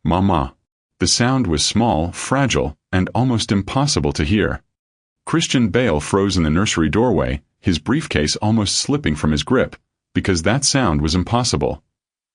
Mama. The sound was small, fragile, and almost impossible to hear. Christian Bale froze in the nursery doorway, his briefcase almost slipping from his grip, because that sound was impossible.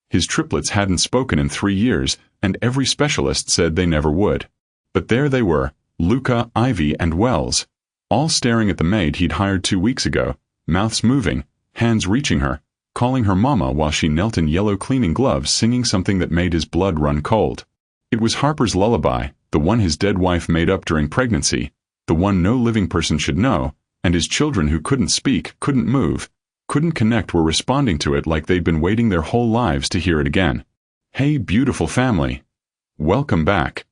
His triplets hadn't spoken in 3 years, and every specialist said they never would. But there they were, Luca, Ivy, and Wells, all staring at the maid he'd hired 2 weeks ago, mouths moving, hands reaching her, calling her mama while she knelt in yellow cleaning gloves singing something that made his blood run cold. It was Harper's lullaby, the one his dead wife made up during pregnancy, the one no living person should know, and his children who couldn't speak, couldn't move, couldn't connect were responding to it like they'd been waiting their whole lives to hear it again. Hey, beautiful family. Welcome back.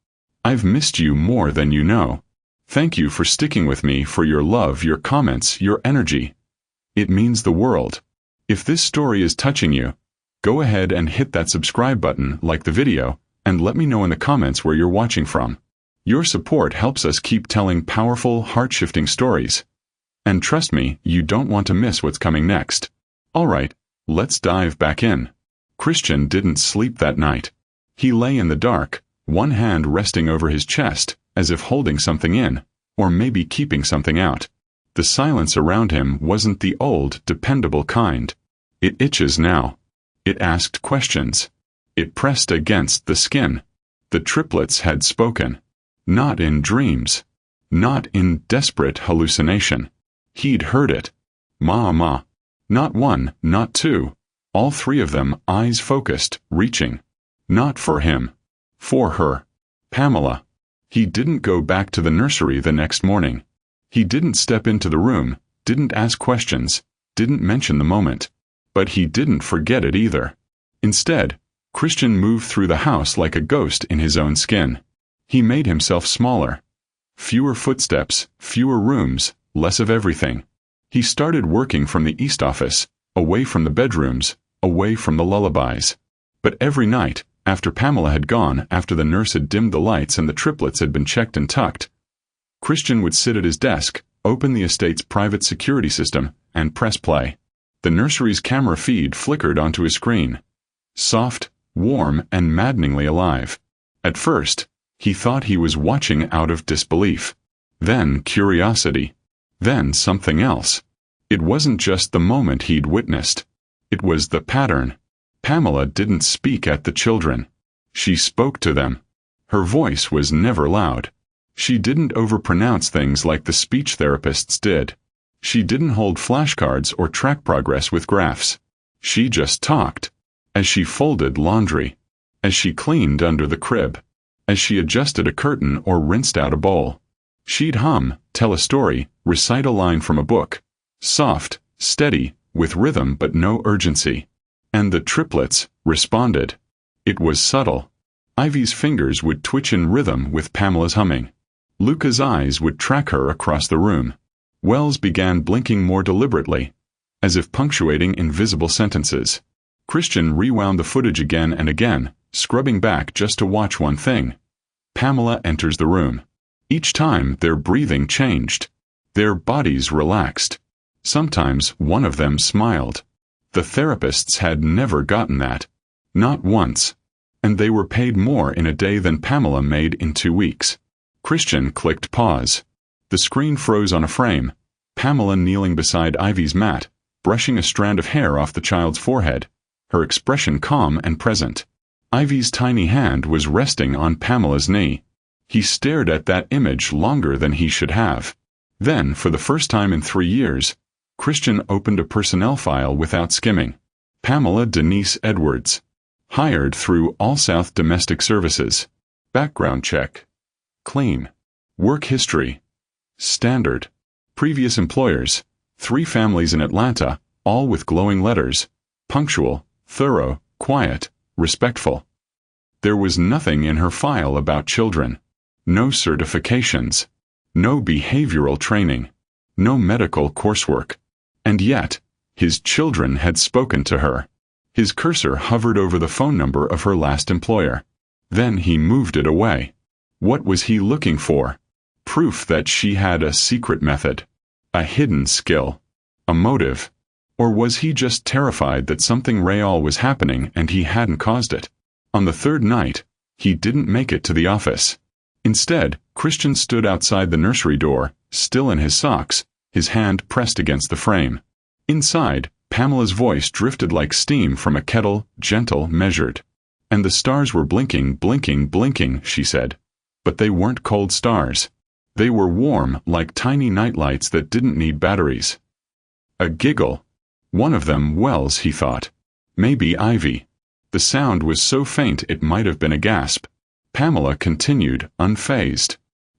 I've missed you more than you know. Thank you for sticking with me, for your love, your comments, your energy. It means the world. If this story is touching you, go ahead and hit that subscribe button, like the video, and let me know in the comments where you're watching from. Your support helps us keep telling powerful, heart-shifting stories. And trust me, you don't want to miss what's coming next. Alright, let's dive back in. Christian didn't sleep that night. He lay in the dark, one hand resting over his chest, as if holding something in, or maybe keeping something out. The silence around him wasn't the old, dependable kind. It itches now. It asked questions. It pressed against the skin. The triplets had spoken. Not in dreams. Not in desperate hallucination. He'd heard it. Ma. Not one, not two. All three of them, eyes focused, reaching. Not for him. For her. Pamela. He didn't go back to the nursery the next morning. He didn't step into the room, didn't ask questions, didn't mention the moment. But he didn't forget it either. Instead, Christian moved through the house like a ghost in his own skin. He made himself smaller. Fewer footsteps, fewer rooms, less of everything. He started working from the east office, away from the bedrooms, away from the lullabies. But every night, after Pamela had gone, after the nurse had dimmed the lights and the triplets had been checked and tucked, Christian would sit at his desk, open the estate's private security system, and press play. The nursery's camera feed flickered onto his screen. Soft, warm, and maddeningly alive. At first, he thought he was watching out of disbelief. Then curiosity. Then something else. It wasn't just the moment he'd witnessed. It was the pattern. Pamela didn't speak at the children. She spoke to them. Her voice was never loud. She didn't overpronounce things like the speech therapists did. She didn't hold flashcards or track progress with graphs. She just talked. As she folded laundry. As she cleaned under the crib. As she adjusted a curtain or rinsed out a bowl. She'd hum, tell a story, recite a line from a book. Soft, steady, with rhythm but no urgency. And the triplets responded. It was subtle. Ivy's fingers would twitch in rhythm with Pamela's humming. Luca's eyes would track her across the room. Wells began blinking more deliberately, as if punctuating invisible sentences. Christian rewound the footage again and again, scrubbing back just to watch one thing. Pamela enters the room. Each time, their breathing changed. Their bodies relaxed. Sometimes one of them smiled. The therapists had never gotten that. Not once. And they were paid more in a day than Pamela made in 2 weeks. Christian clicked pause. The screen froze on a frame. Pamela kneeling beside Ivy's mat, brushing a strand of hair off the child's forehead, her expression calm and present. Ivy's tiny hand was resting on Pamela's knee. He stared at that image longer than he should have. Then, for the first time in 3 years, Christian opened a personnel file without skimming. Pamela Denise Edwards. Hired through All South Domestic Services. Background check. Clean. Work history. Standard. Previous employers. 3 families in Atlanta, all with glowing letters. Punctual, thorough, quiet, respectful. There was nothing in her file about children. No certifications. No behavioral training. No medical coursework. And yet, his children had spoken to her. His cursor hovered over the phone number of her last employer. Then he moved it away. What was he looking for? Proof that she had a secret method. A hidden skill. A motive. Or was he just terrified that something real was happening and he hadn't caused it? On the 3rd night, He didn't make it to the office. Instead, Christian stood outside the nursery door, still in his socks, his hand pressed against the frame. Inside, Pamela's voice drifted like steam from a kettle, gentle, measured. And the stars were blinking, blinking, blinking, she said. But they weren't cold stars. They were warm, like tiny nightlights that didn't need batteries. A giggle. One of them Wells, he thought. Maybe Ivy. The sound was so faint it might have been a gasp. Pamela continued, unfazed.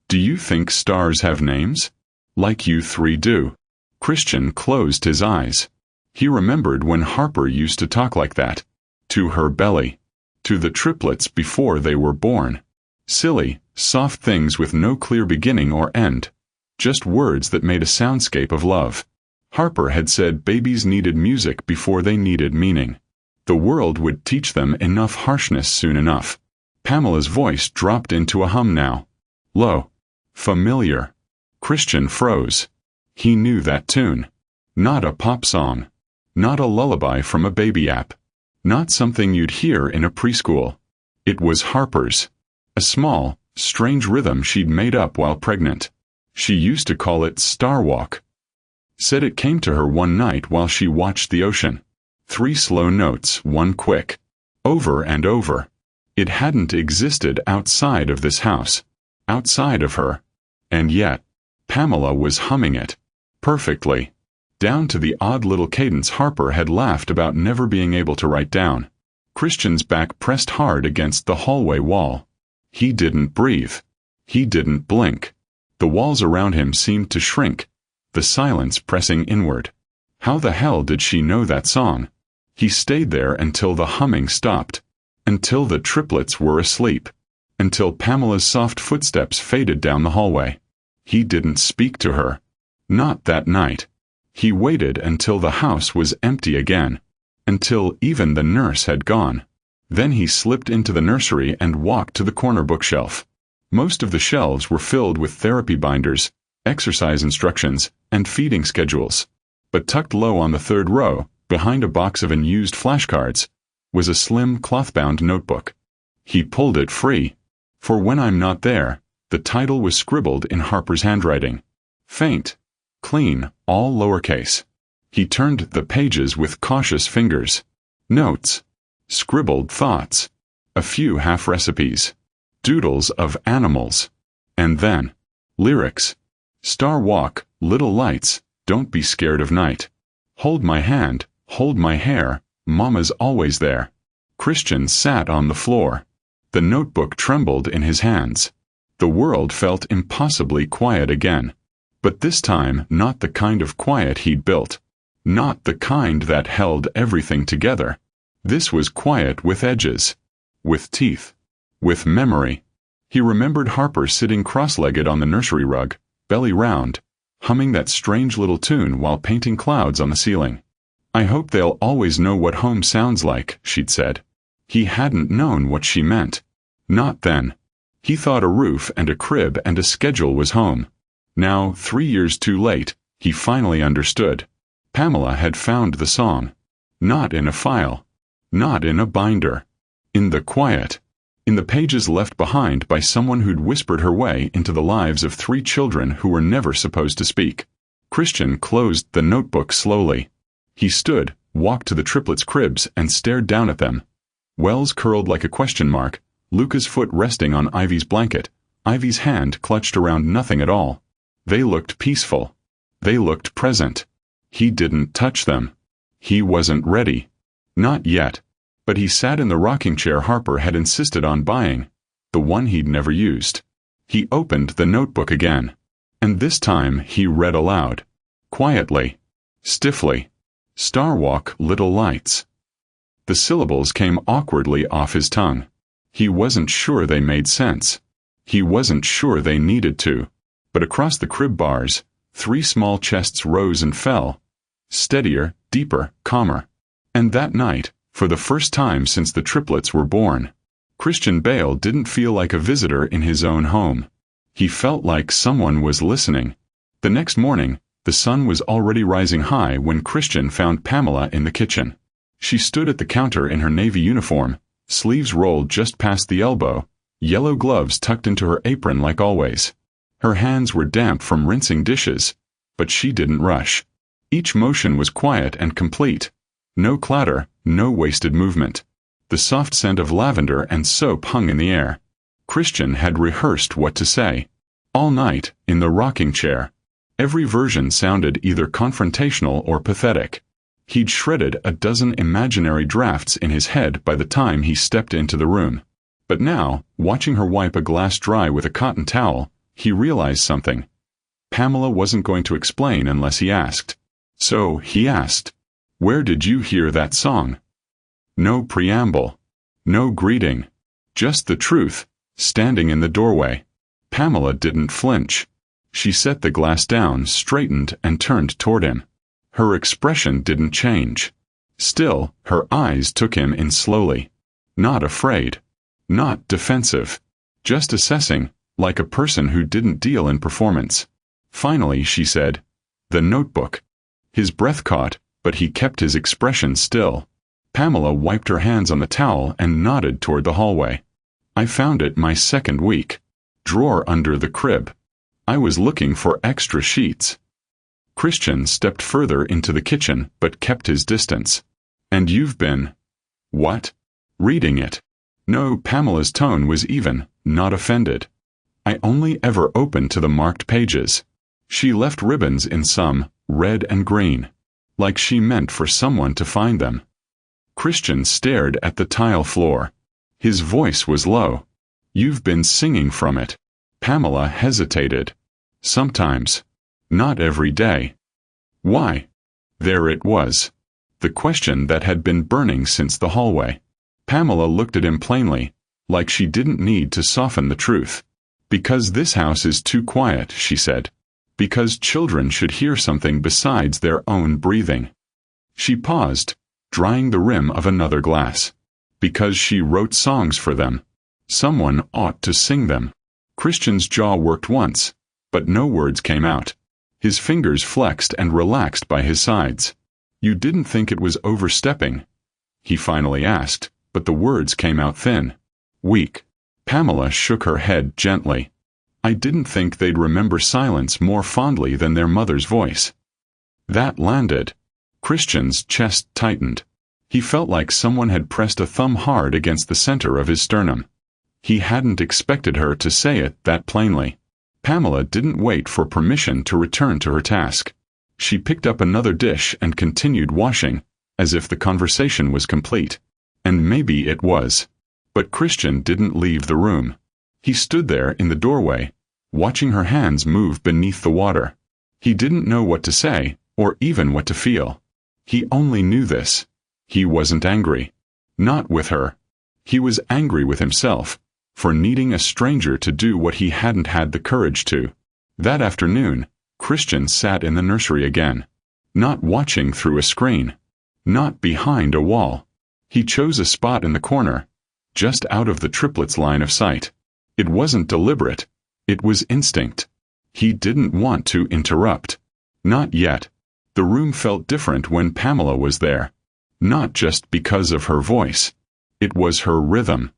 Do you think stars have names? Like you three do. Christian closed his eyes. He remembered when Harper used to talk like that. To her belly. To the triplets before they were born. Silly, soft things with no clear beginning or end. Just words that made a soundscape of love. Harper had said babies needed music before they needed meaning. The world would teach them enough harshness soon enough. Pamela's voice dropped into a hum now. Low. Familiar. Christian froze. He knew that tune. Not a pop song. Not a lullaby from a baby app. Not something you'd hear in a preschool. It was Harper's. A small, strange rhythm she'd made up while pregnant. She used to call it Star Walk. Said it came to her one night while she watched the ocean. 3 slow notes, 1 quick. Over and over. It hadn't existed outside of this house. Outside of her. And yet, Pamela was humming it. Perfectly. Down to the odd little cadence Harper had laughed about never being able to write down. Christian's back pressed hard against the hallway wall. He didn't breathe. He didn't blink. The walls around him seemed to shrink. The silence pressing inward. How the hell did she know that song? He stayed there until the humming stopped. Until the triplets were asleep. Until Pamela's soft footsteps faded down the hallway. He didn't speak to her. Not that night. He waited until the house was empty again. Until even the nurse had gone. Then he slipped into the nursery and walked to the corner bookshelf. Most of the shelves were filled with therapy binders, exercise instructions, and feeding schedules. But tucked low on the 3rd row, behind a box of unused flashcards, was a slim cloth-bound notebook. He pulled it free. For When I'm Not There, the title was scribbled in Harper's handwriting. Faint. Clean, all lowercase. He turned the pages with cautious fingers. Notes. Scribbled thoughts. A few half-recipes. Doodles of animals. And then, lyrics. Star Walk, little lights, don't be scared of night. Hold my hand, hold my hair, Mama's always there. Christian sat on the floor. The notebook trembled in his hands. The world felt impossibly quiet again. But this time not the kind of quiet he'd built. Not the kind that held everything together. This was quiet with edges. With teeth. With memory. He remembered Harper sitting cross-legged on the nursery rug, belly round, humming that strange little tune while painting clouds on the ceiling. I hope they'll always know what home sounds like, she'd said. He hadn't known what she meant. Not then. He thought a roof and a crib and a schedule was home. Now, 3 years too late, he finally understood. Pamela had found the song. Not in a file. Not in a binder. In the quiet. In the pages left behind by someone who'd whispered her way into the lives of 3 children who were never supposed to speak. Christian closed the notebook slowly. He stood, walked to the triplets' cribs, and stared down at them. Wells curled like a question mark, Luca's foot resting on Ivy's blanket, Ivy's hand clutched around nothing at all. They looked peaceful. They looked present. He didn't touch them. He wasn't ready. Not yet. But he sat in the rocking chair Harper had insisted on buying, the one he'd never used. He opened the notebook again. And this time he read aloud. Quietly. Stiffly. Star Walk, little lights. The syllables came awkwardly off his tongue. He wasn't sure they made sense. He wasn't sure they needed to. But across the crib bars, 3 small chests rose and fell. Steadier, deeper, calmer. And that night, for the first time since the triplets were born, Christian Bale didn't feel like a visitor in his own home. He felt like someone was listening. The next morning, the sun was already rising high when Christian found Pamela in the kitchen. She stood at the counter in her navy uniform, sleeves rolled just past the elbow, yellow gloves tucked into her apron like always. Her hands were damp from rinsing dishes, but she didn't rush. Each motion was quiet and complete. No clatter, no wasted movement. The soft scent of lavender and soap hung in the air. Christian had rehearsed what to say. All night, in the rocking chair. Every version sounded either confrontational or pathetic. He'd shredded a dozen imaginary drafts in his head by the time he stepped into the room. But now, watching her wipe a glass dry with a cotton towel, he realized something. Pamela wasn't going to explain unless he asked. So he asked, "Where did you hear that song?" No preamble. No greeting. Just the truth, standing in the doorway. Pamela didn't flinch. She set the glass down, straightened, and turned toward him. Her expression didn't change. Still, her eyes took him in slowly. Not afraid. Not defensive. Just assessing, like a person who didn't deal in performance. Finally, she said, "The notebook." His breath caught, but he kept his expression still. Pamela wiped her hands on the towel and nodded toward the hallway. "I found it my second week. Drawer under the crib. I was looking for extra sheets." Christian stepped further into the kitchen but kept his distance. "And you've been—" "What?" "Reading it." No, Pamela's tone was even, not offended. "I only ever opened to the marked pages." She left ribbons in some, red and green. Like she meant for someone to find them. Christian stared at the tile floor. His voice was low. "You've been singing from it." Pamela hesitated. "Sometimes. Not every day." "Why?" There it was. The question that had been burning since the hallway. Pamela looked at him plainly, like she didn't need to soften the truth. "Because this house is too quiet," she said. "Because children should hear something besides their own breathing." She paused, drying the rim of another glass. "Because she wrote songs for them. Someone ought to sing them." Christian's jaw worked once, but no words came out. His fingers flexed and relaxed by his sides. "You didn't think it was overstepping?" he finally asked, but the words came out thin. Weak. Pamela shook her head gently. "I didn't think they'd remember silence more fondly than their mother's voice." That landed. Christian's chest tightened. He felt like someone had pressed a thumb hard against the center of his sternum. He hadn't expected her to say it that plainly. Pamela didn't wait for permission to return to her task. She picked up another dish and continued washing, as if the conversation was complete. And maybe it was. But Christian didn't leave the room. He stood there in the doorway, watching her hands move beneath the water. He didn't know what to say, or even what to feel. He only knew this. He wasn't angry. Not with her. He was angry with himself, for needing a stranger to do what he hadn't had the courage to. That afternoon, Christian sat in the nursery again. Not watching through a screen. Not behind a wall. He chose a spot in the corner, just out of the triplets' line of sight. It wasn't deliberate. It was instinct. He didn't want to interrupt. Not yet. The room felt different when Pamela was there. Not just because of her voice. It was her rhythm.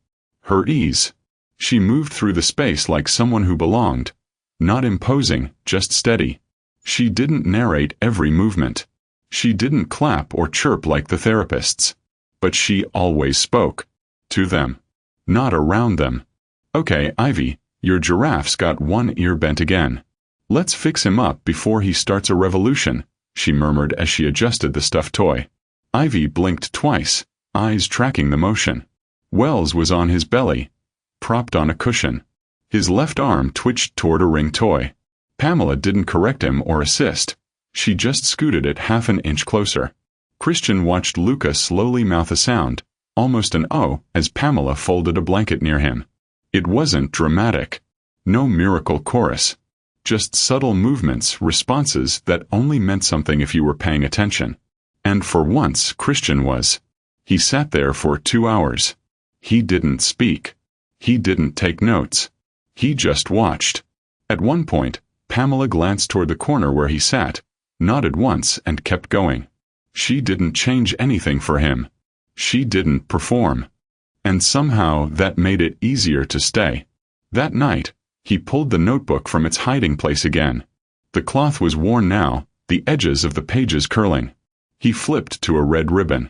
Her ease. She moved through the space like someone who belonged. Not imposing, just steady. She didn't narrate every movement. She didn't clap or chirp like the therapists. But she always spoke. To them. Not around them. "Okay, Ivy, your giraffe's got one ear bent again. Let's fix him up before he starts a revolution," she murmured as she adjusted the stuffed toy. Ivy blinked twice, eyes tracking the motion. Wells was on his belly, propped on a cushion. His left arm twitched toward a ring toy. Pamela didn't correct him or assist. She just scooted it half an inch closer. Christian watched Luca slowly mouth a sound, almost an "oh," as Pamela folded a blanket near him. It wasn't dramatic. No miracle chorus. Just subtle movements, responses that only meant something if you were paying attention. And for once, Christian was. He sat there for 2 hours. He didn't speak. He didn't take notes. He just watched. At one point, Pamela glanced toward the corner where he sat, nodded once and kept going. She didn't change anything for him. She didn't perform. and somehow that made it easier to stay. That night, he pulled the notebook from its hiding place again. The cloth was worn now, the edges of the pages curling. He flipped to a red ribbon.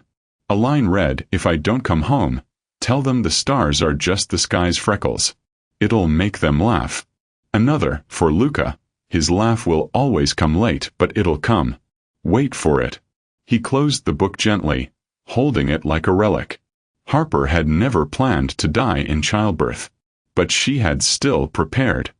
A line read, "If I don't come home, tell them the stars are just the sky's freckles. It'll make them laugh." Another, for Luca, "His laugh will always come late, but it'll come. Wait for it." He closed the book gently, holding it like a relic. Harper had never planned to die in childbirth. But she had still prepared.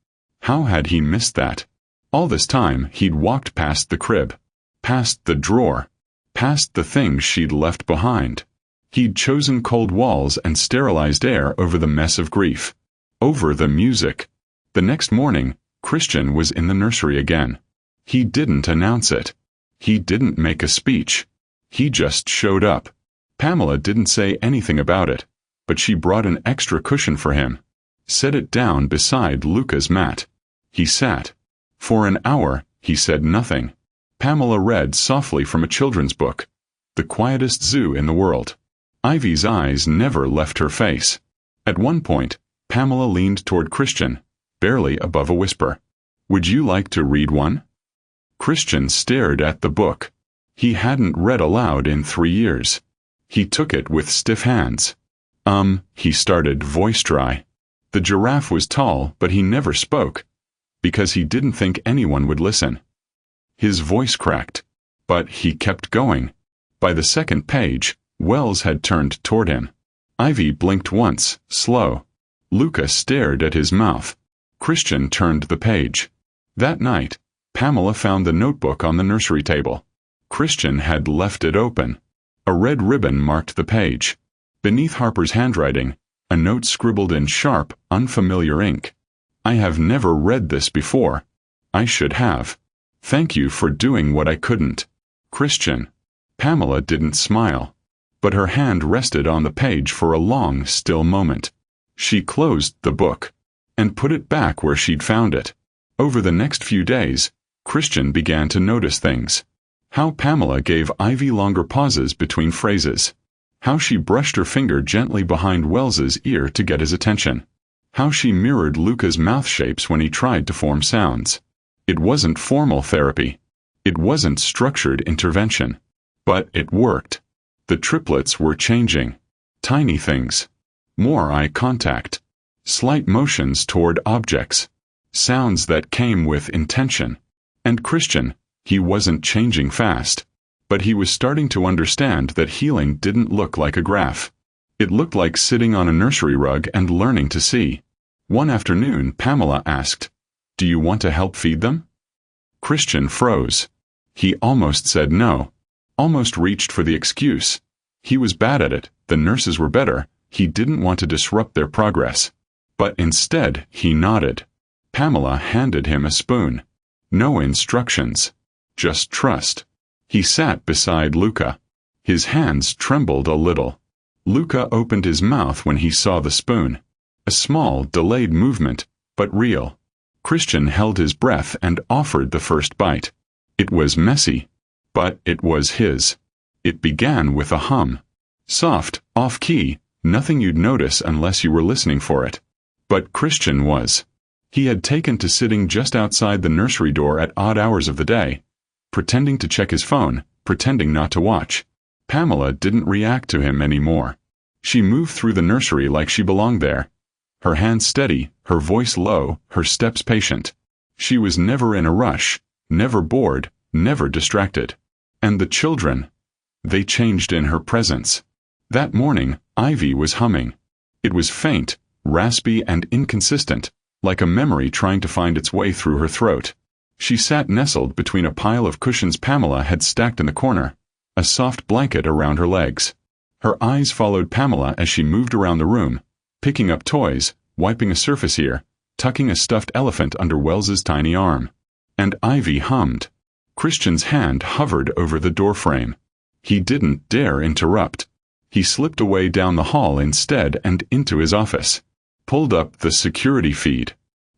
How had he missed that? All this time he'd walked past the crib, past the drawer, past the things she'd left behind. He'd chosen cold walls and sterilized air over the mess of grief, over the music. The next morning, Christian was in the nursery again. He didn't announce it. He didn't make a speech. He just showed up. Pamela didn't say anything about it, but she brought an extra cushion for him, set it down beside Luca's mat. He sat. For an hour, he said nothing. Pamela read softly from a children's book, The Quietest Zoo in the World. Ivy's eyes never left her face. At one point, Pamela leaned toward Christian, barely above a whisper. "Would you like to read one?" Christian stared at the book. He hadn't read aloud in 3 years. He took it with stiff hands. He started, voice dry. The giraffe was tall, but he never spoke, because he didn't think anyone would listen. His voice cracked, but he kept going. By the second page, Wells had turned toward him. Ivy blinked once, slow. Luca stared at his mouth. Christian turned the page. That night, Pamela found the notebook on the nursery table. Christian had left it open. A red ribbon marked the page. Beneath Harper's handwriting, a note scribbled in sharp, unfamiliar ink. "I have never read this before. I should have. Thank you for doing what I couldn't. Christian." Pamela didn't smile, but her hand rested on the page for a long, still moment. She closed the book and put it back where she'd found it. Over the next few days, Christian began to notice things. How Pamela gave Ivy longer pauses between phrases. How she brushed her finger gently behind Wells's ear to get his attention. How she mirrored Luca's mouth shapes when he tried to form sounds. It wasn't formal therapy. It wasn't structured intervention. But it worked. The triplets were changing. Tiny things. More eye contact. Slight motions toward objects. Sounds that came with intention. And Christian, he wasn't changing fast. But he was starting to understand that healing didn't look like a graph. It looked like sitting on a nursery rug and learning to see. One afternoon, Pamela asked, "Do you want to help feed them?" Christian froze. He almost said no. Almost reached for the excuse. He was bad at it, the nurses were better, he didn't want to disrupt their progress. But instead, he nodded. Pamela handed him a spoon. No instructions. Just trust. He sat beside Luca. His hands trembled a little. Luca opened his mouth when he saw the spoon. A small, delayed movement, but real. Christian held his breath and offered the first bite. It was messy, but it was his. It began with a hum. Soft, off-key, nothing you'd notice unless you were listening for it. But Christian was. He had taken to sitting just outside the nursery door at odd hours of the day, pretending to check his phone, pretending not to watch. Pamela didn't react to him anymore. She moved through the nursery like she belonged there. Her hands steady, her voice low, her steps patient. She was never in a rush, never bored, never distracted. And the children, they changed in her presence. That morning, Ivy was humming. It was faint, raspy and inconsistent, like a memory trying to find its way through her throat. She sat nestled between a pile of cushions Pamela had stacked in the corner, a soft blanket around her legs. Her eyes followed Pamela as she moved around the room, picking up toys, wiping a surface here, tucking a stuffed elephant under Wells's tiny arm. And Ivy hummed. Christian's hand hovered over the doorframe. He didn't dare interrupt. He slipped away down the hall instead and into his office. Pulled up the security feed.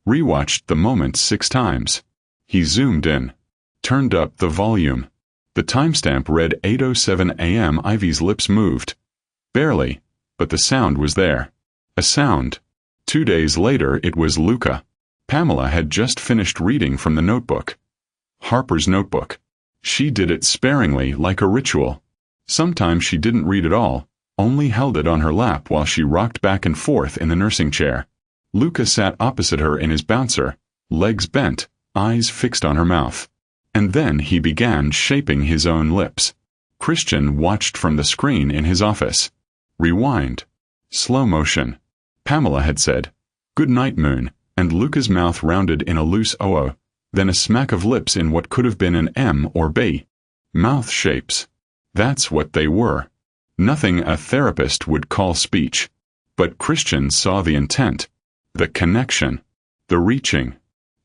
Rewatched the moment 6 times. He zoomed in. Turned up the volume. The timestamp read 8:07 a.m. Ivy's lips moved. Barely, but the sound was there. A sound. 2 days later it was Luca. Pamela had just finished reading from the notebook. Harper's notebook. She did it sparingly, like a ritual. Sometimes she didn't read at all, only held it on her lap while she rocked back and forth in the nursing chair. Luca sat opposite her in his bouncer, legs bent, eyes fixed on her mouth. And then he began shaping his own lips. Christian watched from the screen in his office. Rewind. Slow motion. Pamela had said, "Good night, Moon," and Luca's mouth rounded in a loose O, then a smack of lips in what could have been an M or B. Mouth shapes. That's what they were. Nothing a therapist would call speech. But Christian saw the intent, the connection, the reaching.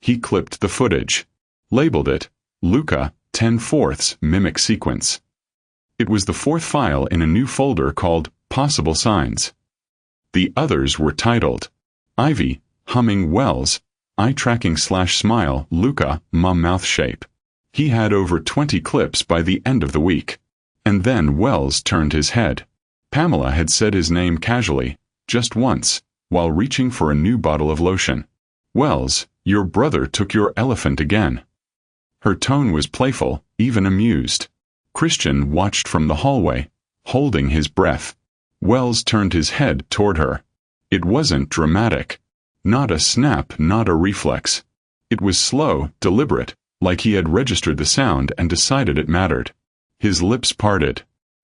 He clipped the footage. Labeled it, Luca, 10/4 mimic sequence. It was the fourth file in a new folder called Possible Signs. The others were titled Ivy, Humming Wells, Eye Tracking / Smile, Luca, Mouth Shape. He had over 20 clips by the end of the week. And then Wells turned his head. Pamela had said his name casually, just once, while reaching for a new bottle of lotion. "Wells, your brother took your elephant again." Her tone was playful, even amused. Christian watched from the hallway, holding his breath. Wells turned his head toward her. It wasn't dramatic. Not a snap, not a reflex. It was slow, deliberate, like he had registered the sound and decided it mattered. His lips parted.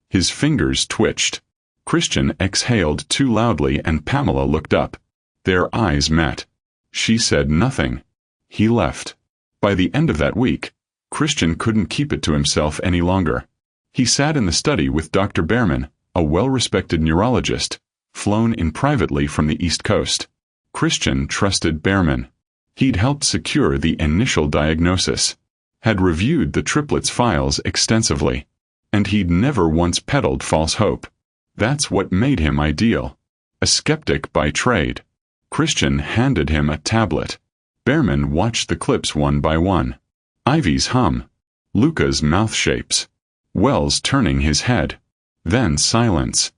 His fingers twitched. Christian exhaled too loudly and Pamela looked up. Their eyes met. She said nothing. He left. By the end of that week, Christian couldn't keep it to himself any longer. He sat in the study with Dr. Behrman, a well-respected neurologist, flown in privately from the East Coast. Christian trusted Behrman. He'd helped secure the initial diagnosis, had reviewed the Triplets files extensively, and he'd never once peddled false hope. That's what made him ideal. A skeptic by trade. Christian handed him a tablet. Behrman watched the clips one by one. Ivy's hum. Luca's mouth shapes. Wells turning his head. Then silence.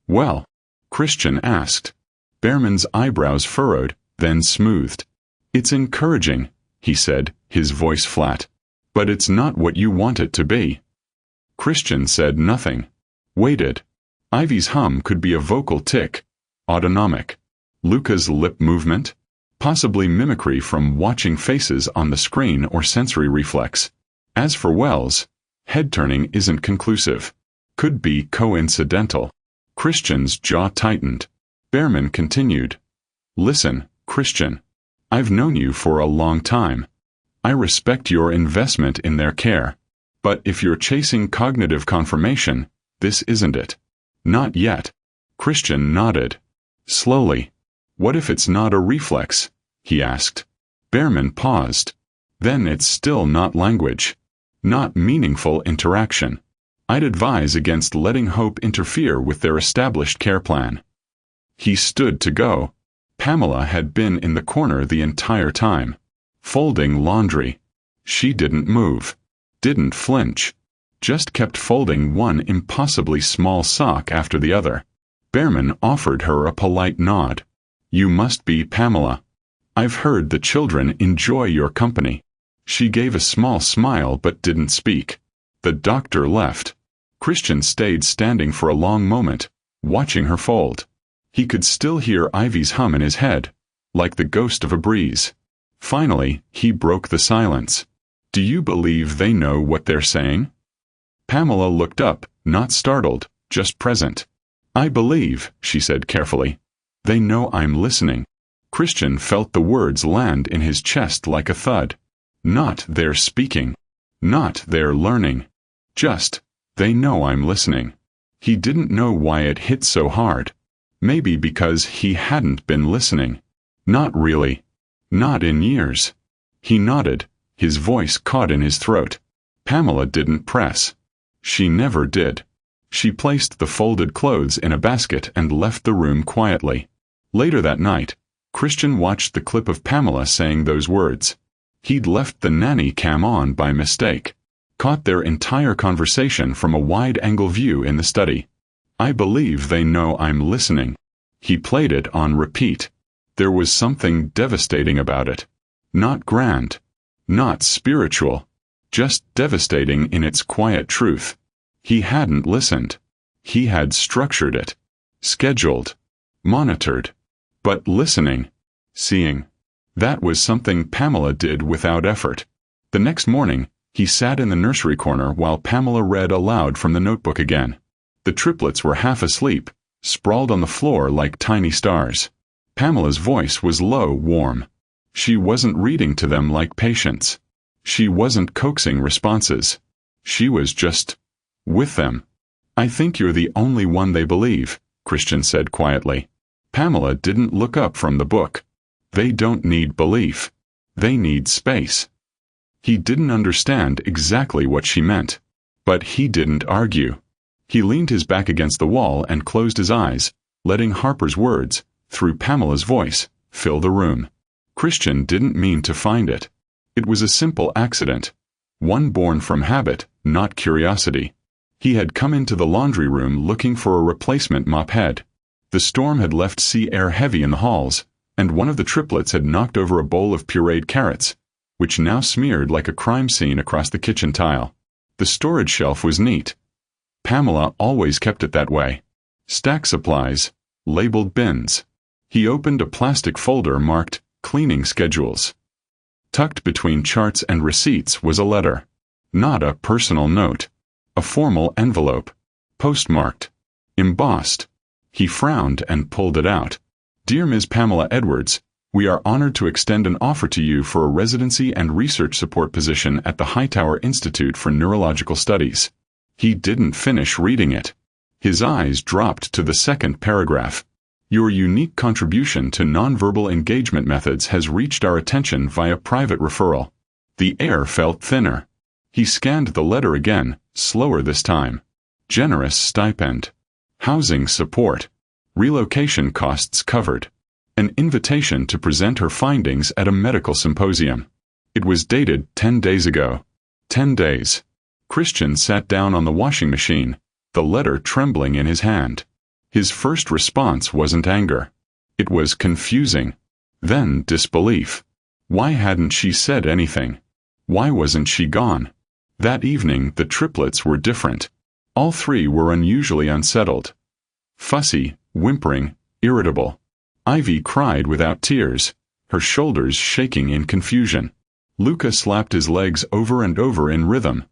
"Well?" Christian asked. Behrman's eyebrows furrowed, then smoothed. "It's encouraging," he said, his voice flat. "But it's not what you want it to be." Christian said nothing. Waited. Ivy's hum could be a vocal tic. Autonomic. Luca's lip movement? Possibly mimicry from watching faces on the screen or sensory reflex. As for Wells, head turning isn't conclusive. Could be coincidental. Christian's jaw tightened. Behrman continued. "Listen, Christian. I've known you for a long time. I respect your investment in their care. But if you're chasing cognitive confirmation, this isn't it." "Not yet." Christian nodded. Slowly. "What if it's not a reflex?" he asked. Behrman paused. "Then it's still not language. Not meaningful interaction. I'd advise against letting hope interfere with their established care plan." He stood to go. Pamela had been in the corner the entire time, folding laundry. She didn't move. Didn't flinch. Just kept folding one impossibly small sock after the other. Behrman offered her a polite nod. "You must be Pamela. I've heard the children enjoy your company." She gave a small smile but didn't speak. The doctor left. Christian stayed standing for a long moment, watching her fold. He could still hear Ivy's hum in his head, like the ghost of a breeze. Finally, he broke the silence. "Do you believe they know what they're saying?" Pamela looked up, not startled, just present. "I believe," she said carefully. "They know I'm listening." Christian felt the words land in his chest like a thud. Not they're speaking. Not they're learning. Just, they know I'm listening. He didn't know why it hit so hard. Maybe because he hadn't been listening. Not really. Not in years. He nodded, his voice caught in his throat. Pamela didn't press. She never did. She placed the folded clothes in a basket and left the room quietly. Later that night, Christian watched the clip of Pamela saying those words. He'd left the nanny cam on by mistake. Caught their entire conversation from a wide-angle view in the study. I believe they know I'm listening. He played it on repeat. There was something devastating about it. Not grand. Not spiritual. Just devastating in its quiet truth. He hadn't listened. He had structured it. Scheduled. Monitored. But listening. Seeing. That was something Pamela did without effort. The next morning, he sat in the nursery corner while Pamela read aloud from the notebook again. The triplets were half asleep, sprawled on the floor like tiny stars. Pamela's voice was low, warm. She wasn't reading to them like patients. She wasn't coaxing responses. She was just with them. I think you're the only one they believe, Christian said quietly. Pamela didn't look up from the book. They don't need belief. They need space. He didn't understand exactly what she meant. But he didn't argue. He leaned his back against the wall and closed his eyes, letting Harper's words, through Pamela's voice, fill the room. Christian didn't mean to find it. It was a simple accident. One born from habit, not curiosity. He had come into the laundry room looking for a replacement mop head. The storm had left sea air heavy in the halls, and one of the triplets had knocked over a bowl of pureed carrots, which now smeared like a crime scene across the kitchen tile. The storage shelf was neat. Pamela always kept it that way. Stack supplies, labeled bins. He opened a plastic folder marked cleaning schedules. Tucked between charts and receipts was a letter. Not a personal note. A formal envelope. Postmarked. Embossed. He frowned and pulled it out. Dear Ms. Pamela Edwards, we are honored to extend an offer to you for a residency and research support position at the Hightower Institute for Neurological Studies. He didn't finish reading it. His eyes dropped to the second paragraph. Your unique contribution to nonverbal engagement methods has reached our attention via private referral. The air felt thinner. He scanned the letter again, slower this time. Generous stipend. Housing support. Relocation costs covered. An invitation to present her findings at a medical symposium. It was dated 10 days ago. 10 days. Christian sat down on the washing machine, the letter trembling in his hand. His first response wasn't anger. It was confusing. Then disbelief. Why hadn't she said anything? Why wasn't she gone? That evening the triplets were different. All three were unusually unsettled. Fussy, whimpering, irritable. Ivy cried without tears, her shoulders shaking in confusion. Luca slapped his legs over and over in rhythm,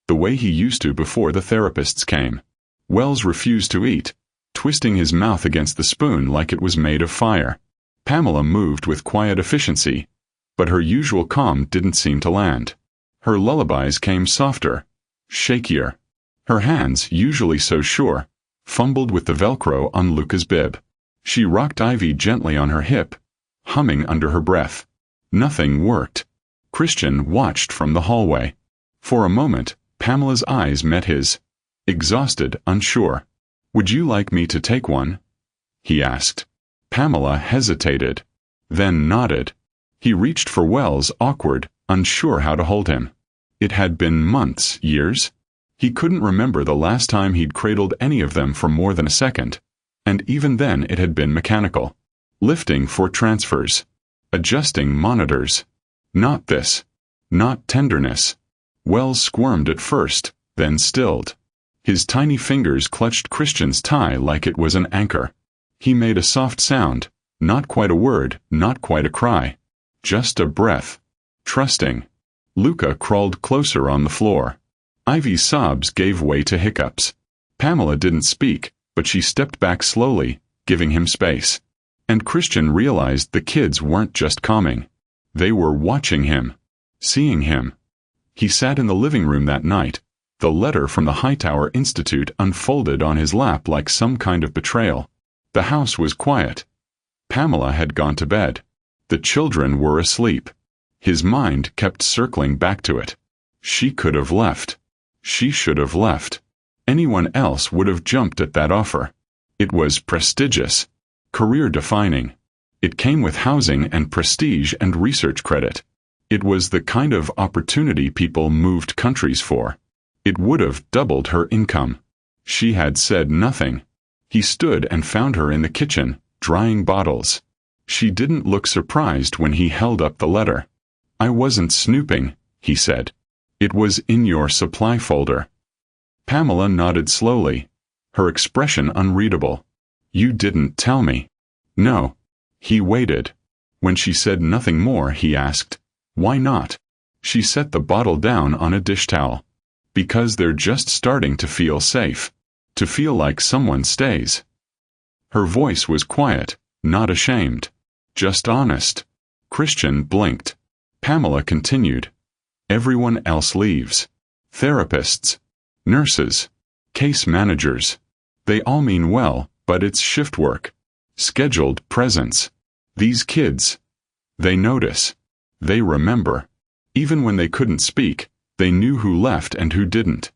the way he used to before the therapists came. Wells refused to eat, twisting his mouth against the spoon like it was made of fire. Pamela moved with quiet efficiency, but her usual calm didn't seem to land. Her lullabies came softer, shakier. Her hands, usually so sure, fumbled with the Velcro on Luca's bib. She rocked Ivy gently on her hip, humming under her breath. Nothing worked. Christian watched from the hallway. For a moment, Pamela's eyes met his. Exhausted, unsure. Would you like me to take one? He asked. Pamela hesitated, then nodded. He reached for Wells, awkward, unsure how to hold him. It had been months, years. He couldn't remember the last time he'd cradled any of them for more than a second, and even then it had been mechanical. Lifting for transfers. Adjusting monitors. Not this. Not tenderness. Wells squirmed at first, then stilled. His tiny fingers clutched Christian's tie like it was an anchor. He made a soft sound, not quite a word, not quite a cry. Just a breath. Trusting. Luca crawled closer on the floor. Ivy's sobs gave way to hiccups. Pamela didn't speak, but she stepped back slowly, giving him space. And Christian realized the kids weren't just calming. They were watching him. Seeing him. He sat in the living room that night, the letter from the Hightower Institute unfolded on his lap like some kind of betrayal. The house was quiet. Pamela had gone to bed. The children were asleep. His mind kept circling back to it. She could have left. She should have left. Anyone else would have jumped at that offer. It was prestigious. Career-defining. It came with housing and prestige and research credit. It was the kind of opportunity people moved countries for. It would have doubled her income. She had said nothing. He stood and found her in the kitchen, drying bottles. She didn't look surprised when he held up the letter. "I wasn't snooping," he said. "It was in your supply folder." Pamela nodded slowly, her expression unreadable. "You didn't tell me." "No." He waited. When she said nothing more, he asked, "Why not?" She set the bottle down on a dish towel. "Because they're just starting to feel safe. To feel like someone stays." Her voice was quiet, not ashamed. Just honest. Christian blinked. Pamela continued. "Everyone else leaves. Therapists, nurses, case managers. They all mean well, but it's shift work. Scheduled presence. These kids. They notice. They remember. Even when they couldn't speak, they knew who left and who didn't."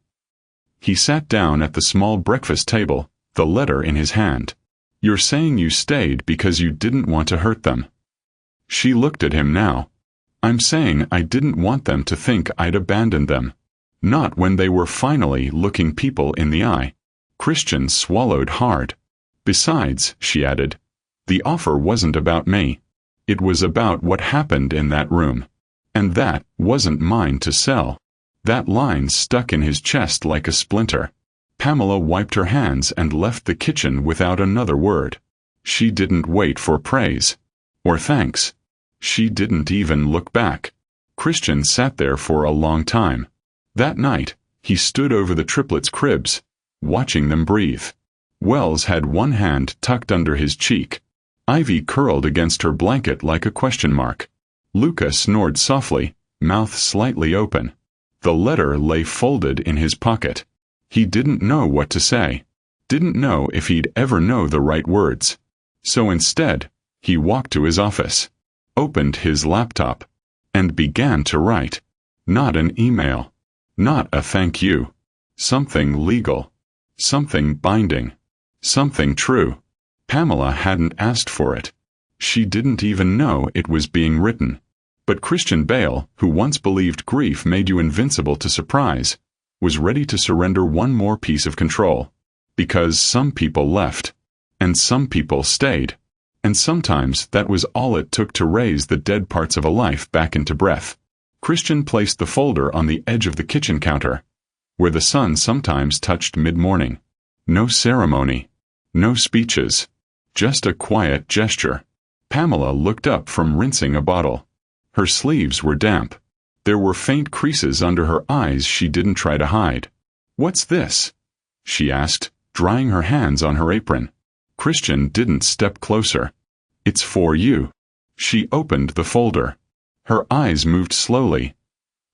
He sat down at the small breakfast table, the letter in his hand. "You're saying you stayed because you didn't want to hurt them." She looked at him now. "I'm saying I didn't want them to think I'd abandoned them. Not when they were finally looking people in the eye." Christian swallowed hard. "Besides," she added, "the offer wasn't about me. It was about what happened in that room. And that wasn't mine to sell." That line stuck in his chest like a splinter. Pamela wiped her hands and left the kitchen without another word. She didn't wait for praise. Or thanks. She didn't even look back. Christian sat there for a long time. That night, he stood over the triplets' cribs, watching them breathe. Wells had one hand tucked under his cheek. Ivy curled against her blanket like a question mark. Luca snored softly, mouth slightly open. The letter lay folded in his pocket. He didn't know what to say. Didn't know if he'd ever know the right words. So instead, he walked to his office, opened his laptop, and began to write. Not an email. Not a thank you. Something legal. Something binding. Something true. Pamela hadn't asked for it. She didn't even know it was being written. But Christian Bale, who once believed grief made you invincible to surprise, was ready to surrender one more piece of control. Because some people left. And some people stayed. And sometimes that was all it took to raise the dead parts of a life back into breath. Christian placed the folder on the edge of the kitchen counter, where the sun sometimes touched mid-morning. No ceremony. No speeches. Just a quiet gesture. Pamela looked up from rinsing a bottle. Her sleeves were damp. There were faint creases under her eyes she didn't try to hide. "What's this?" she asked, drying her hands on her apron. Christian didn't step closer. "It's for you." She opened the folder. Her eyes moved slowly.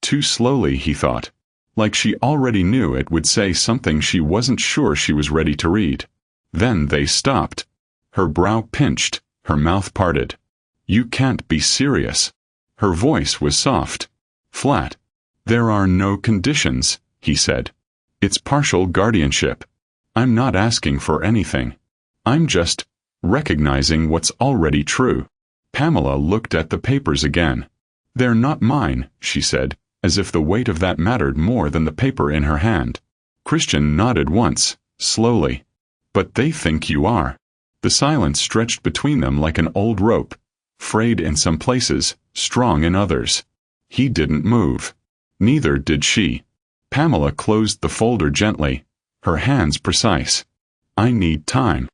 Too slowly, he thought. Like she already knew it would say something she wasn't sure she was ready to read. Then they stopped. Her brow pinched, her mouth parted. "You can't be serious." Her voice was soft, flat. "There are no conditions," he said. "It's partial guardianship. I'm not asking for anything. I'm just recognizing what's already true." Pamela looked at the papers again. "They're not mine," she said, as if the weight of that mattered more than the paper in her hand. Christian nodded once, slowly. "But they think you are." The silence stretched between them like an old rope, frayed in some places, strong in others. He didn't move. Neither did she. Pamela closed the folder gently, her hands precise. "I need time."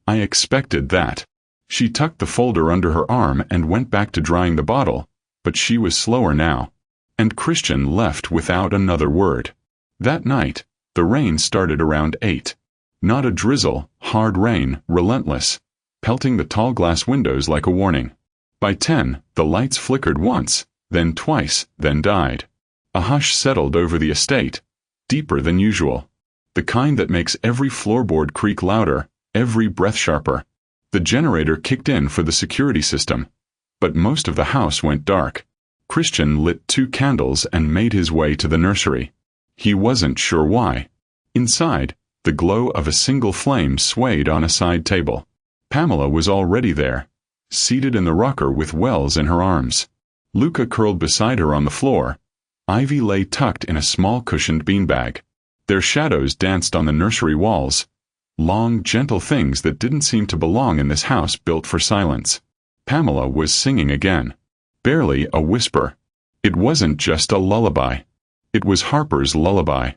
"I expected that." She tucked the folder under her arm and went back to drying the bottle, but she was slower now. And Christian left without another word. That night, the rain started around 8. Not a drizzle, hard rain, relentless, pelting the tall glass windows like a warning. By 10, the lights flickered once, then twice, then died. A hush settled over the estate, deeper than usual. The kind that makes every floorboard creak louder, every breath sharper. The generator kicked in for the security system, but most of the house went dark. Christian lit 2 candles and made his way to the nursery. He wasn't sure why. Inside, the glow of a single flame swayed on a side table. Pamela was already there, seated in the rocker with Wells in her arms. Luca curled beside her on the floor. Ivy lay tucked in a small cushioned beanbag. Their shadows danced on the nursery walls, Long, gentle things that didn't seem to belong in this house built for silence. Pamela was singing again. Barely a whisper. It wasn't just a lullaby. It was Harper's lullaby.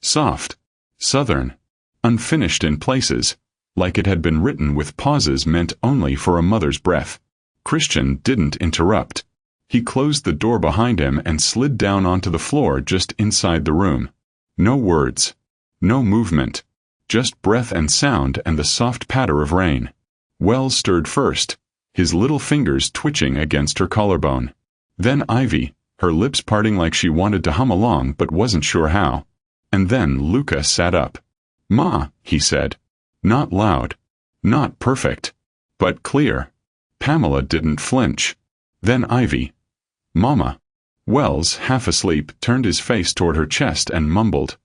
Soft. Southern. Unfinished in places, like it had been written with pauses meant only for a mother's breath. Christian didn't interrupt. He closed the door behind him and slid down onto the floor just inside the room. No words. No movement. Just breath and sound and the soft patter of rain. Wells stirred first, his little fingers twitching against her collarbone. Then Ivy, her lips parting like she wanted to hum along but wasn't sure how. And then Luca sat up. "Ma," he said. Not loud. Not perfect. But clear. Pamela didn't flinch. Then Ivy. "Mama." Wells, half asleep, turned his face toward her chest and mumbled.